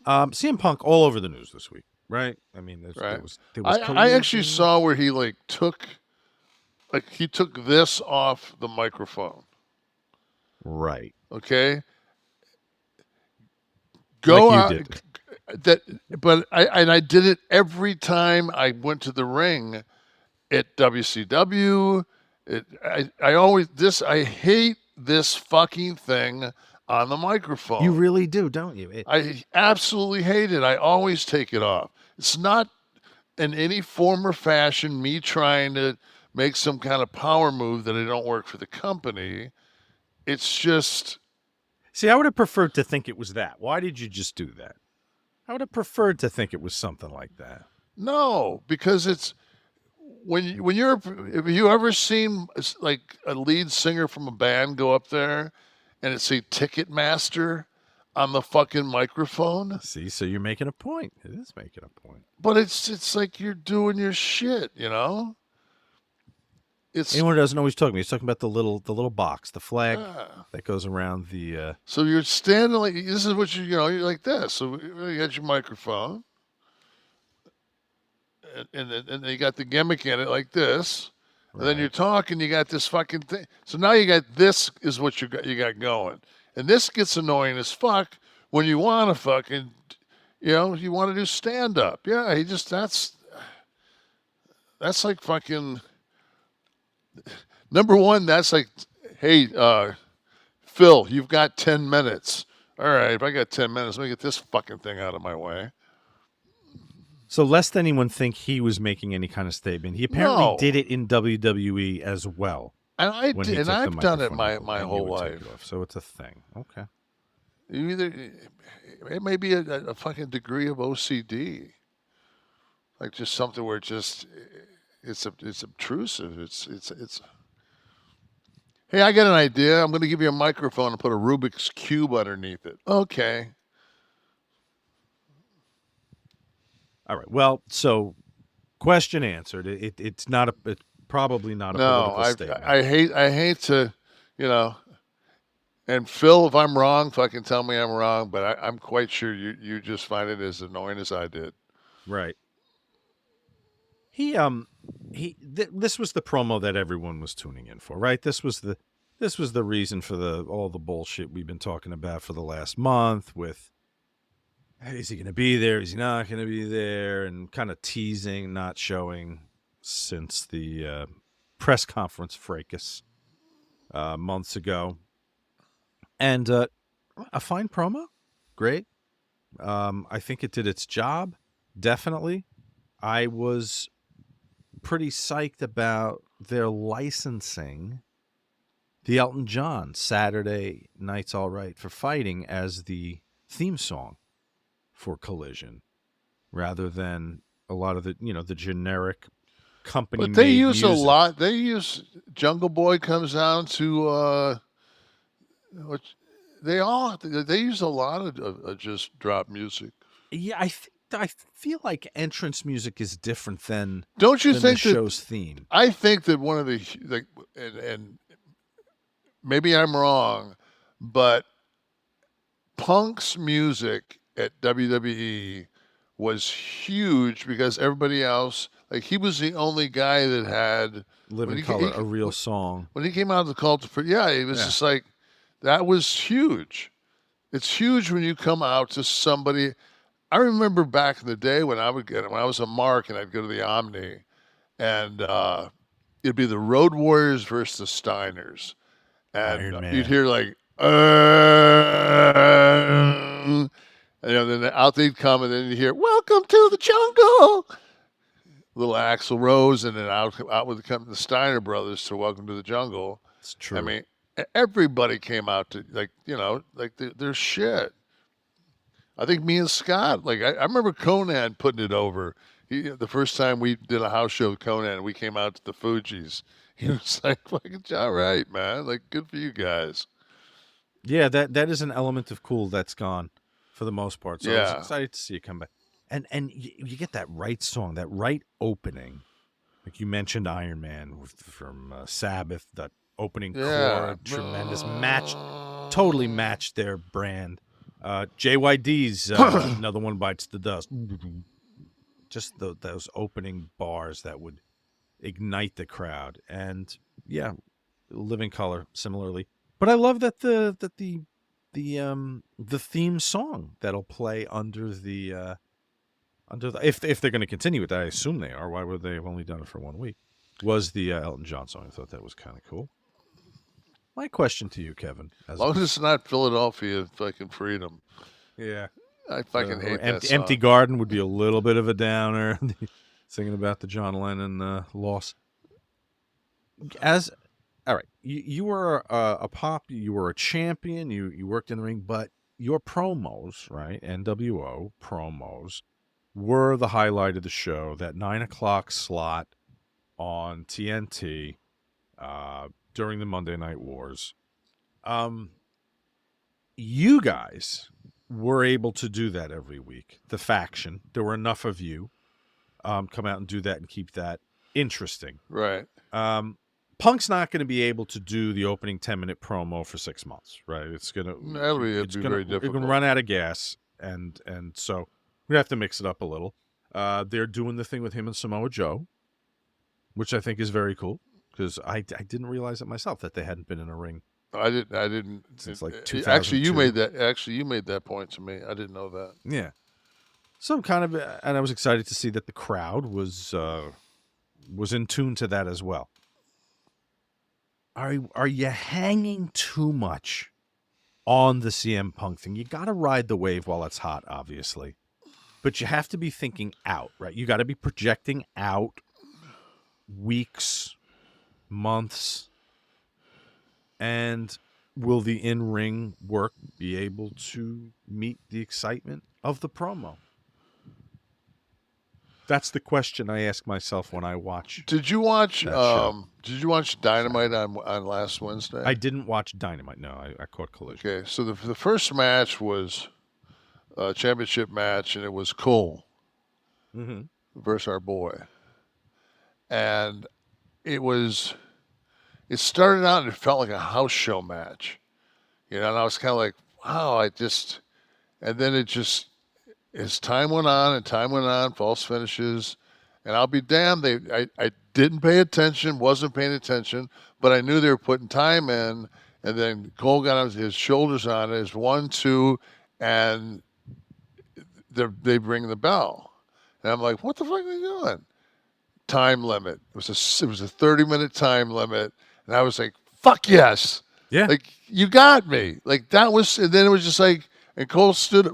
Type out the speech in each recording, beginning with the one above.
CM Punk all over the news this week, right? I mean, Right. there was I actually collision. saw where he he took this off the microphone. Right. Okay, Like go you out. did. That, but I did it every time I went to the ring at WCW. I always I hate this fucking thing on the You microphone. really do, don't you? I absolutely hate it. I always take it off. It's not in any form or fashion me trying to make some kind of power move that I don't work for the company. It's just See, I would have preferred to think it was that. Why did you just do that? I would have preferred to think it was something like that. no, because it's when you're have you ever seen like a lead singer from a band go up there and it's a ticket master on the fucking microphone? See, so you're making a point. It is making a point. But it's like you're doing your shit, you know? It's Anyone who doesn't know what he's talking about, he's talking about the little box, the flag uh, that goes around the. so you're standing like this is what you're like this. So you got your microphone and you got the gimmick in it like this. And then you're Right. talking, you got this fucking thing. So now you got this is what you got going. And this gets annoying as fuck when you want to fucking you want to do stand up. Yeah, he just that's like fucking number one, that's like hey, Phil, you've got 10 minutes. All right, if I got 10 minutes, let me get this fucking thing out of my way. So lest anyone think he was making any kind of statement, he apparently did No. it in WWE as well And I when he did, and took the I've done it microphone my and he whole would take it life. off. So it's a thing. Okay. You either it may be a fucking degree of OCD, like just something where it's obtrusive. It's. Hey, I got an idea. I'm going to give you a microphone and put a Rubik's cube underneath it. Okay. All right. Well, so question answered. It's probably not a No, political statement. I hate to, you know. And Phil, if I'm wrong, fucking tell me I'm wrong. But I'm quite sure you just find it as annoying as I did. Right. He this was the promo that everyone was tuning in for, right? This was the reason for the all the bullshit we've been talking about for the last month with hey, is he going to be there? Is he not going to be there? And kind of teasing, not showing since the press conference fracas months ago. And a fine promo, great. I think it did its job, definitely. I was pretty psyched about their licensing the Elton John Saturday Night's All Right for Fighting as the theme song for Collision rather than a lot of the generic company But they made use a music. lot. They use Jungle Boy comes down to what they use a lot of just drop music. Yeah, I feel like entrance music is different Don't you than the think that? show's theme. I think that one of the like, and maybe I'm wrong, but Punk's music at WWE was huge because everybody else, like he was the only guy that had Live when in Color, a real song. when he came out of the cult for yeah, it was Yeah. just like that was huge. It's huge when you come out to somebody. I remember back in the day when when I was a mark and I'd go to the Omni and it'd be the Road Warriors versus the Steiners, and Iron you'd Man. hear like, then out they'd come, and then you hear "Welcome to the Jungle." Little Axl Rose, and then out would come the Steiner brothers to "Welcome to the Jungle." It's I true. mean, everybody came out to like their shit. I think me and Scott, like I remember Conan putting it over. The first time we did a house show with Conan, we came out to the Fugees. He was like, "Fucking all right, man. Like, good for you guys." Yeah, that is an element of cool that's gone for the most part. So I was Yeah, excited to see it come back. And you get that right song, that right opening. Like you mentioned Iron Man from Sabbath, that opening yeah. chord, tremendous match, totally matched their brand. JYD's Another One Bites the Dust. Just those opening bars that would ignite the crowd. And yeah, Living Color similarly. But I love that the theme song that'll play under the if they're going to continue with that, I assume they are. Why would they have only done it for 1 week? Was the Elton John song? I thought that was kind of cool. My question to you, Kevin, As long as it's not Philadelphia fucking Freedom. yeah, I fucking hate that song. Empty Garden would be a little bit of a downer. Singing about the John Lennon loss. As all right, you were a pop, you were a champion, you worked in the ring, but your promos, right? NWO promos were the highlight of the show. That 9 o'clock slot on TNT during the Monday Night Wars. You guys were able to do that every week. The faction, there were enough of you come out and do that and keep that interesting. Right. Punk's not going to be able to do the opening 10-minute promo for 6 months, right? It'd be very difficult. We're going to run out of gas, and so we have to mix it up a little. They're doing the thing with him and Samoa Joe, which I think is very cool because I didn't realize it myself that they hadn't been in a ring. I didn't. Since like 2002. Actually, you made that point to me. I didn't know that. Yeah. So I'm kind of, and I was excited to see that the crowd was in tune to that as well. Are you hanging too much on the CM Punk thing? You got to ride the wave while it's hot, obviously, but you have to be thinking out, right? You got to be projecting out weeks, months, and will the in-ring work be able to meet the excitement of the promo? That's the question I ask myself when I watch. Did you watch? Did you watch Dynamite on last Wednesday? I didn't watch Dynamite. No, I caught Collision. Okay, so the first match was a championship match, and it was Cole versus our boy, and it started out and it felt like a house show match, and I was kind of like, wow, and then it just. As time went on, false finishes, and I'll be damned, I didn't pay attention, wasn't paying attention, but I knew they were putting time in, and then Cole got his shoulders on it, his 1, 2, and they ring the bell. And I'm like, what the fuck are they doing? Time limit. It was a 30-minute time limit, and I was like, fuck yes. Yeah. Like, you got me. Like, that was, and then it was just like, and Cole stands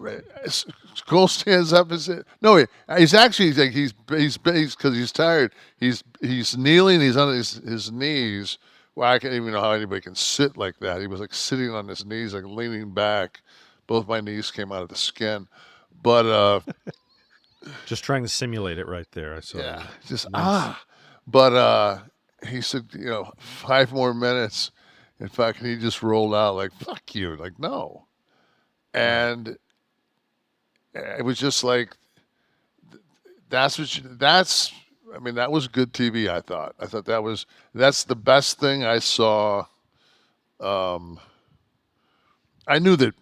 up and says, "No, he's actually like he's because he's tired. He's kneeling. He's on his knees. Well, I can't even know how anybody can sit like that. He was like sitting on his knees, like leaning back. Both my knees came out of the skin, but just trying to simulate it right there. I saw. Yeah, just But he said, 5 more minutes. In fact, he just rolled out like, "Fuck you!" Like, no. And it was just like, that was good TV, I thought. I thought that's the best thing I saw. I knew that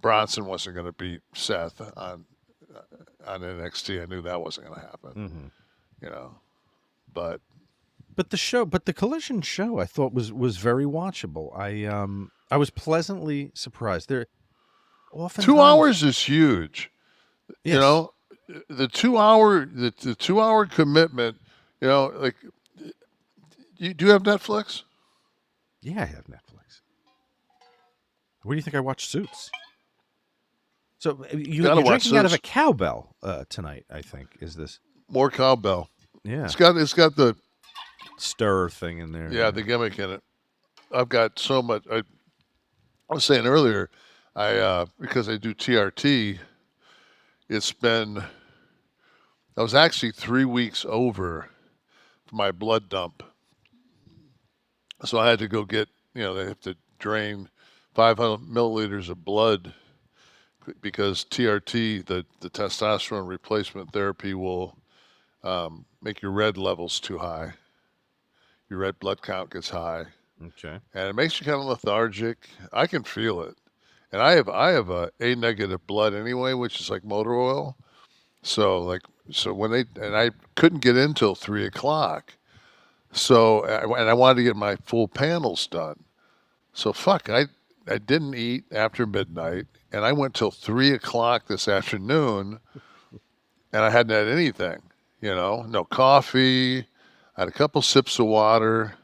Bronson wasn't going to beat Seth on NXT. I knew that wasn't going to happen, but the Collision show I thought was very watchable. I was pleasantly surprised. There, oftentimes, 2 hours is huge. Yes. The 2-hour commitment. Like, do you have Netflix? Yeah, I have Netflix. Where do you think I watch Suits? So you're drinking out of a cowbell tonight, I think. Is this more cowbell? Yeah, it's got the stir thing in there. Yeah, the gimmick in it. I've got so much. I was saying earlier, because I do TRT, I was actually 3 weeks over for my blood dump. So I had to go get, they have to drain 500 milliliters of blood because TRT, the testosterone replacement therapy, will make your red levels too high. Your red blood count gets high. Okay. And it makes you kind of lethargic. I can feel it. and I have a negative blood anyway, which is like motor oil. So when I couldn't get in till 3 o'clock. And I wanted to get my full panels done. So fuck, I didn't eat after midnight, and I went till 3 o'clock this afternoon, and I hadn't had anything. No coffee. I had a couple sips of water,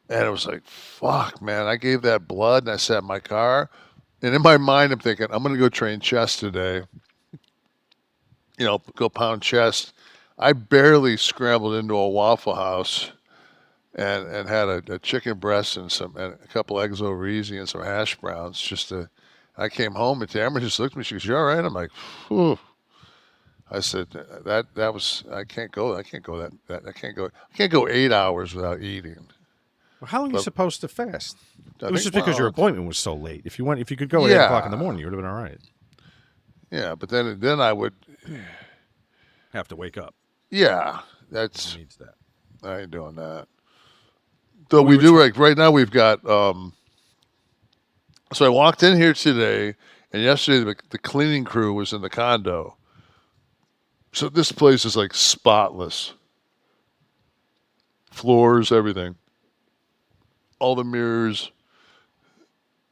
and it was like, fuck, man. I gave that blood, and I sat in my car, and in my mind, I'm thinking, I'm gonna go train chest today. Go pound chest. I barely scrambled into a Waffle House and had a chicken breast and a couple eggs over easy and some hash browns. I came home and Tamara just looked at me. She goes, "You all right?" I'm like, "Phew." I said, "That was I can't go. I can't go 8 hours without eating." Well, how long are you But supposed to fast? I It was think, just because your well, appointment was so late. If you could go at 8 o'clock in the yeah, morning, you would have been all right. yeah. But then I would, Have to wake up. yeah. Who That's needs that? I ain't doing that. Though Well, we we were do like right now we've got. So I walked in here today, and yesterday the cleaning crew was in the condo. So this place is like spotless. Floors, everything. All the mirrors.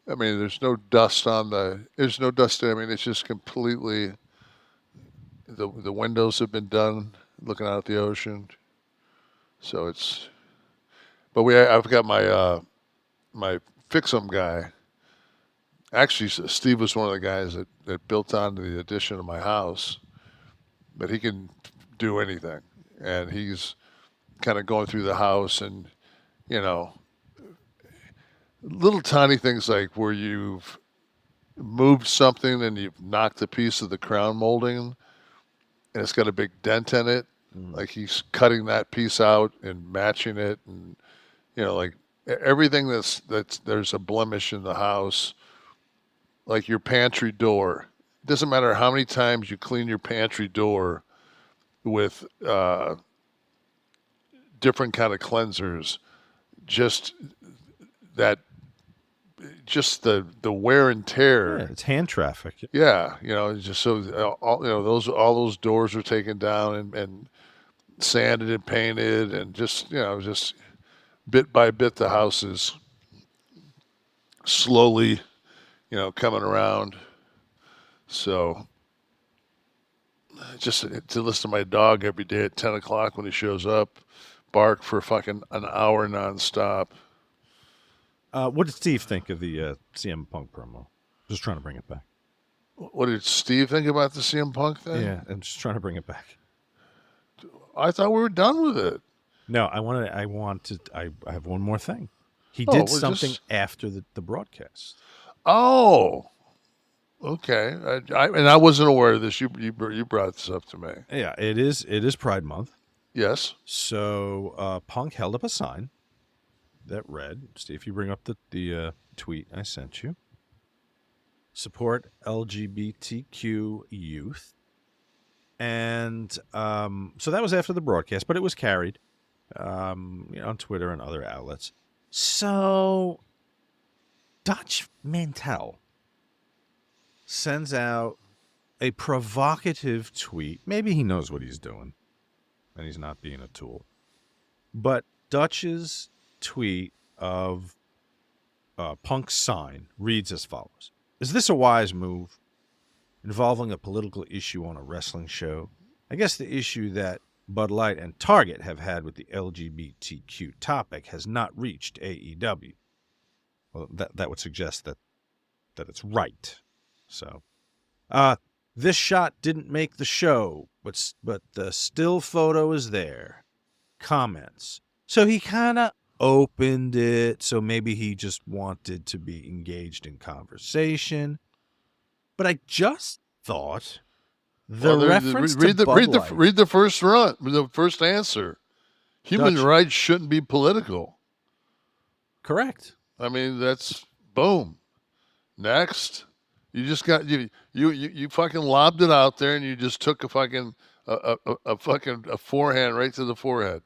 I mean, there's no dust. I mean, it's just completely, the windows have been done looking out at the ocean. So I've got my fix-em guy. Actually, Steve was one of the guys that built onto the addition of my house, but he can do anything. And he's kind of going through the house and, you know, little tiny things like where you've moved something and you've knocked a piece of the crown molding and it's got a big dent in it. Mm. Like he's cutting that piece out and matching it, and like everything that's there's a blemish in the house, like your pantry door. It doesn't matter how many times you clean your pantry door with different kind of cleansers, just that, just the wear and Yeah, tear. it's hand traffic. Yeah, just so all those doors are taken down and sanded and painted, and just bit by bit the house is slowly coming around. So just to listen to my dog every day at 10 o'clock when he shows up, bark for fucking an hour nonstop. What did Steve think of the CM Punk promo? Just trying to bring it back. What did Steve think about the CM Punk thing? Yeah, I'm just trying to bring it back. I thought we were done with it. No, I have one more thing. He Oh, did we're something just. after the broadcast. Oh, okay. And I wasn't aware of this. You brought this up to me. Yeah, it is Pride Month. Yes. So Punk held up a sign that read, "See if you bring up the tweet I sent you. Support LGBTQ youth." And so that was after the broadcast, but it was carried on Twitter and other outlets. So Dutch Mantel sends out a provocative tweet. Maybe he knows what he's doing and he's not being a tool. But Dutch's tweet of Punk's sign reads as follows: "Is this a wise move? Involving a political issue on a wrestling show? I guess the issue that Bud Light and Target have had with the LGBTQ topic has not reached AEW." Well, that would suggest that it's right. So, this shot didn't make the show, but the still photo is there. Comments. So he kind of opened it, so maybe he just wanted to be engaged in conversation. But I just thought the Well, reference to read the Bud Light. read the first answer. Human Dutch. rights shouldn't be political. Correct. I mean, that's boom. Next, you just got you fucking lobbed it out there, and you just took a fucking a forehand right to the forehead.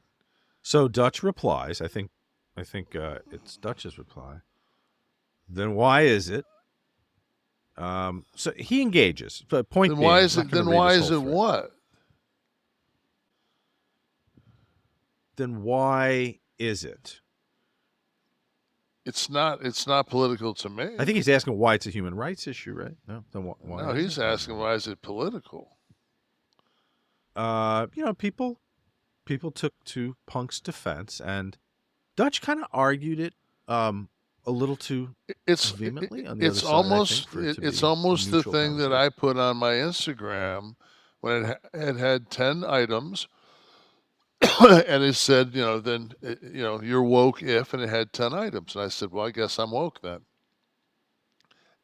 So Dutch replies. I think it's Dutch's reply. Then why is it So he engages. But point Then being, why I'm is not it? going to Then read why his is whole it thread. what? Then why is it? It's not. It's not political to me. I think he's asking why it's a human rights issue, right? No, then why No, is he's it? I don't asking know. why is it political? People took to Punk's defense, and Dutch kind of argued it a little too It's vehemently on the other it's side, I think, almost for it to it's be a almost the neutral thing that conversation. I put on my Instagram when it had 10 items, and it said, then you're woke if, and it had 10 items, and I said, well, I guess I'm woke then.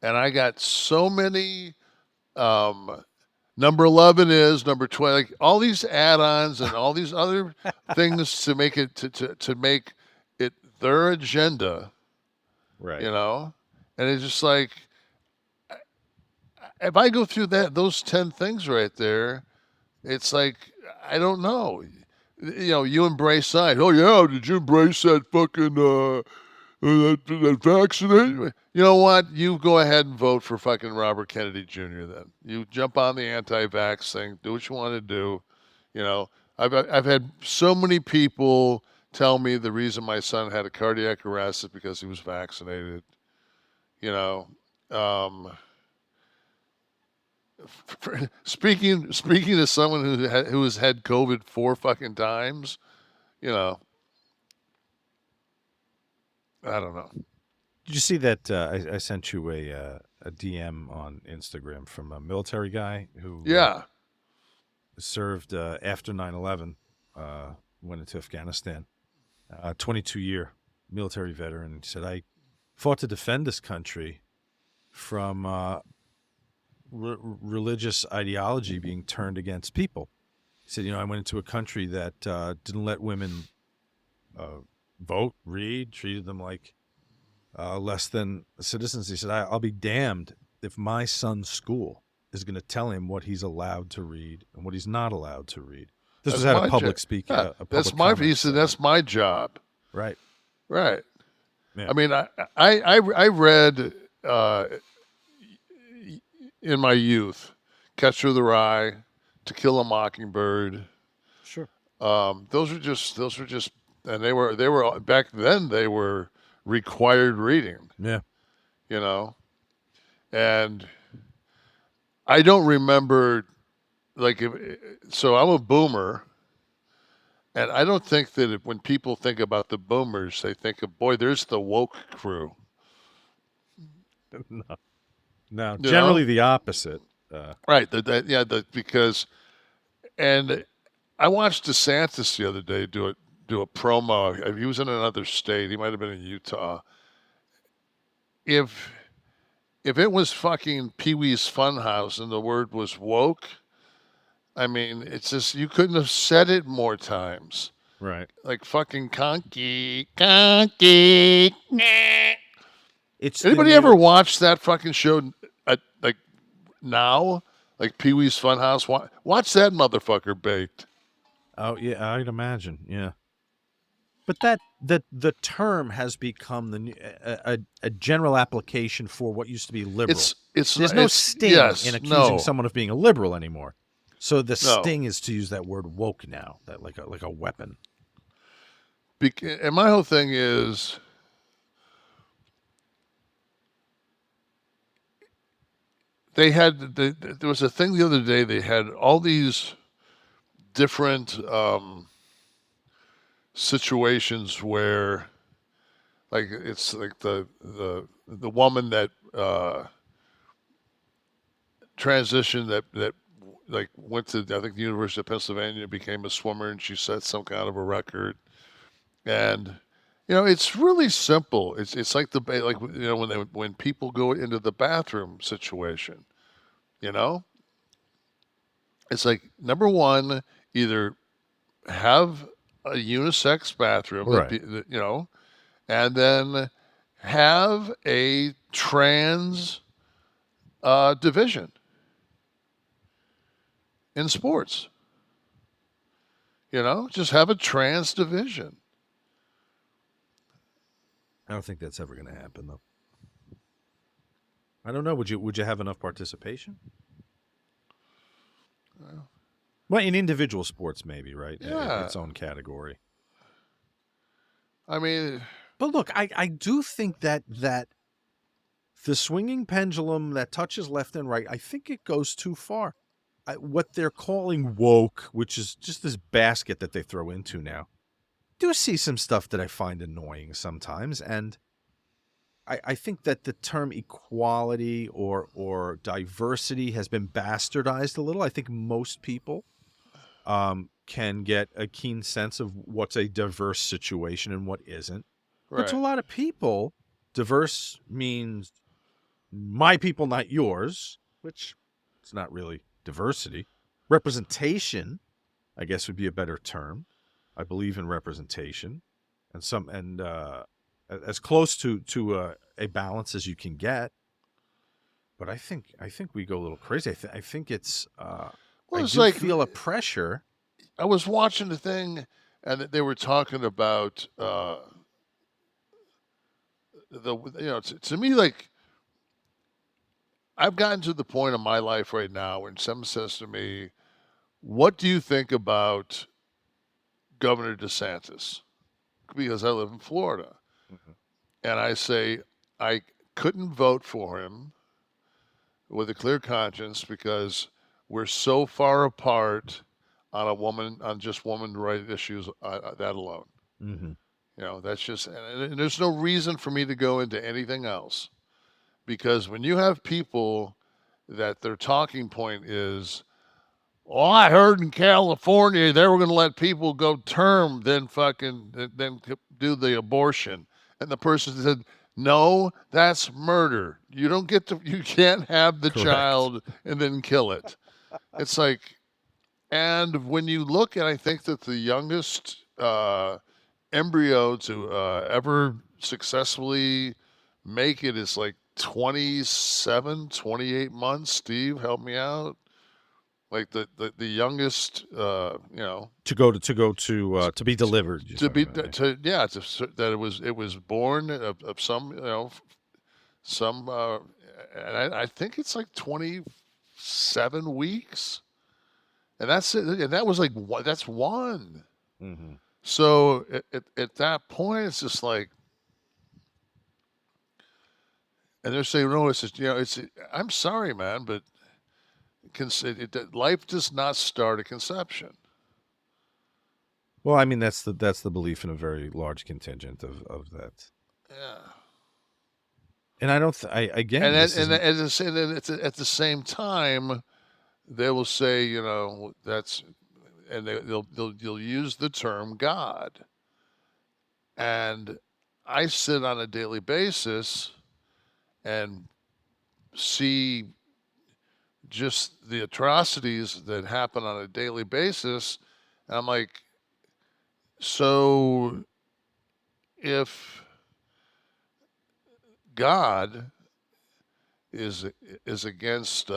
And I got so many. Number 11 is number 20, like all these add-ons and all these other things to make it to make it their agenda, Right. and it's just like, if I go through those 10 things right there, it's like, I don't know. You embrace science. Oh yeah, did you embrace that fucking that vaccination? You know what? You go ahead and vote for fucking Robert Kennedy Jr. Then you jump on the anti-vax thing. Do what you want to do. You know, I've had so many people tell me the reason my son had a cardiac arrest is because he was vaccinated. You know, um, speaking as someone who has had COVID 4 fucking times, you know, I don't know. Did you see that? I sent you a DM on Instagram from a military guy who Yeah, served after 9/11, went into Afghanistan. 22-year military veteran. He said, I fought to defend this country from religious ideology being turned against people. He said, I went into a country that didn't let women vote, read, treated them like less than citizens. He said, I'll be damned if my son's school is going to tell him what he's allowed to read and what he's not allowed to read. This was that's at a my job. public speak, Yeah, a that's public my. He comments said session. that's my job. Right. Right. Yeah. I mean, I read in my youth, Catcher the Rye, To Kill a Mockingbird. Sure. Those were just, and they were back then. They were required reading. Yeah. You know, and I don't remember like so I'm a boomer. And I don't think that when people think about the boomers, they think of, boy, there's the woke crew. No. No. You know, Generally the opposite. right? Because, and I watched DeSantis the other day do a promo. He was in another state. He might have been in Utah. If it was fucking Pee Wee's Funhouse and the word was woke, I mean, it's just, you couldn't have said it more times. Right. Like fucking conky, conky. It's the Anybody ever new. watch that fucking show like now? Like Pee Wee's Funhouse? Watch that motherfucker baked. Oh yeah, I'd imagine. Yeah. But the term has become a general application for what used to be liberal. There's no sting in Yes, accusing no, someone of being a liberal anymore. So the no. sting is to use that word woke now, that like a weapon. And my whole thing is, there was a thing the other day. They had all these different situations where, like, it's like the woman that transitioned that like went to, I think, the University of Pennsylvania, became a swimmer, and she set some kind of a record. And it's really simple. It's like when people go into the bathroom situation. You know, it's like, number one, either have a unisex bathroom Right. and then have a trans division in sports. Just have a trans division. I don't think that's ever going to happen though. I don't know. Would you have enough participation? Well, in individual sports, maybe, right? Yeah. Its own category. I mean, But look, I do think that the swinging pendulum that touches left and right, I think it goes too far. What they're calling woke, which is just this basket that they throw into now, do see some stuff that I find annoying sometimes, and I think that the term equality or diversity has been bastardized a little. I think most people can get a keen sense of what's a diverse situation and what isn't. But to right. a lot of people, diverse means my people, not yours, which it's not really diversity. Representation, I guess, would be a better term. I believe in representation and as close to a balance as you can get. But I think we go a little crazy. I think it's I Well, it's do like feel a pressure. I was watching the thing, and they were talking about to me, like, I've gotten to the point in my life right now when someone says to me, "What do you think about Governor DeSantis?" Because I live in Florida, Mhm. and I say I couldn't vote for him with a clear conscience because we're so far apart on just woman right issues, that alone. Mm-hmm. That's just, and there's no reason for me to go into anything else because when you have people that their talking point is, "Well, I heard in California they were going to let people go term, then do the abortion," and the person said, "No, that's murder. You can't have the Correct. child and then kill it." It's like, and when you look, and I think that the youngest embryo to ever successfully make it is like 27, 28 months. Steve, help me out. Like the youngest, To be delivered. You're to talking be about, yeah. to yeah to that it was born of some some and I think it's like 27 weeks, and that's it, and that was like that's one. Mm-hmm. So at that point, it's just like, and they're saying, no, it's just, it's. I'm sorry, man, but life does not start at conception. Well, I mean that's the belief in a very large contingent of that, Yeah, and I don't. I and again, then, this is and then at the same time, they will say, that's, and they'll use the term God, and I sit on a daily basis and see just the atrocities that happen on a daily basis. And I'm like, so if God is is against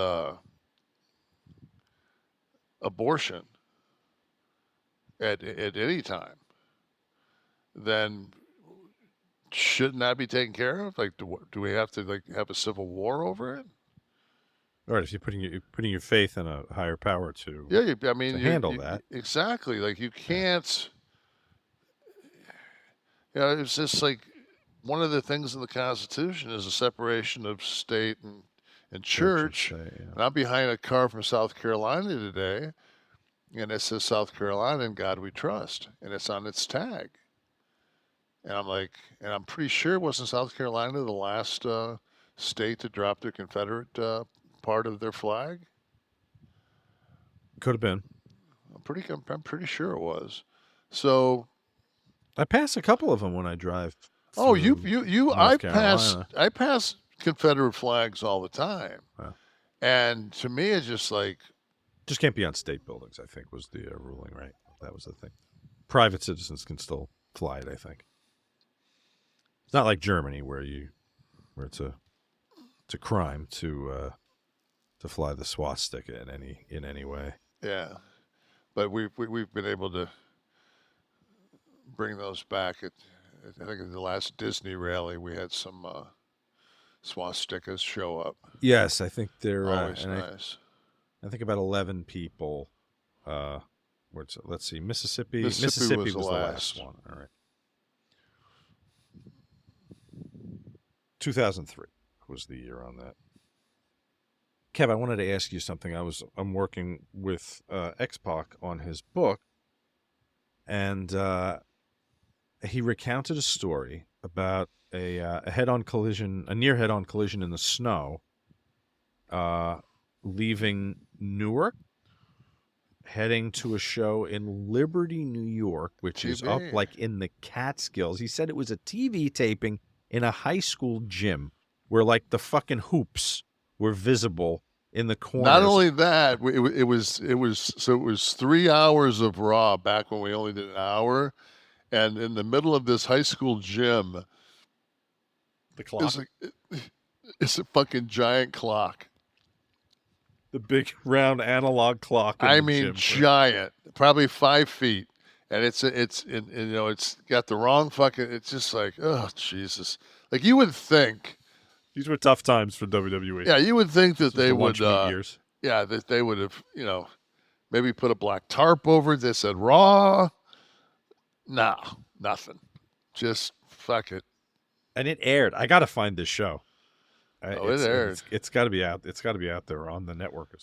abortion at any time, then shouldn't that be taken care of? Like, do we have to like have a civil war over it? all right. If you're putting your faith in a higher power Yeah, I mean, to handle that, exactly, like you yeah. can't. It's just like one of the things in the Constitution is a separation of state and Church and church. state, yeah. And I'm behind a car from South Carolina today, and it says South Carolina in God we trust, and it's on its tag. And I'm like, and I'm pretty sure it wasn't South Carolina the last state to drop their Confederate part of their flag. Could have been. I'm pretty sure it was. So, I pass a couple of them when I drive oh, through North Carolina. I pass Confederate flags all the time, Well, and to me, it's just like, just can't be on state buildings. I think was the ruling, right? That was the thing. Private citizens can still fly it. I think it's not like Germany where it's a crime to fly the swastika in any way. yeah. But we've been able to bring those back. I think in the last Disney rally, we had some swastikas show up. Yes, I think they're Always nice. I think about 11 people. Let's see, Mississippi Mississippi was the last one. All right. 2003 was the year on that. Kev, I wanted to ask you something. I'm working with X-Pac on his book, and he recounted a story about a head-on collision, a near head-on collision in the snow, leaving Newark, heading to a show in Liberty, New York, which is up like in the Catskills. He said it was a TV taping in a high school gym where like the fucking hoops were visible in the corners. Not only that, it was 3 hours of Raw back when we only did an hour, and in the middle of this high school gym, the clock is a fucking giant clock. The big round analog clock. I mean, giant, probably 5 feet, and it's got the wrong fucking. It's just like, oh Jesus! Like you would think. These were tough times for WWE. Yeah, you would think that they would. Years. Yeah, that they would have, maybe put a black tarp over it that said Raw. No, nothing. Just fuck it. And it aired. I got to find this show. It aired. It's got to be out. It's got to be out there on the network.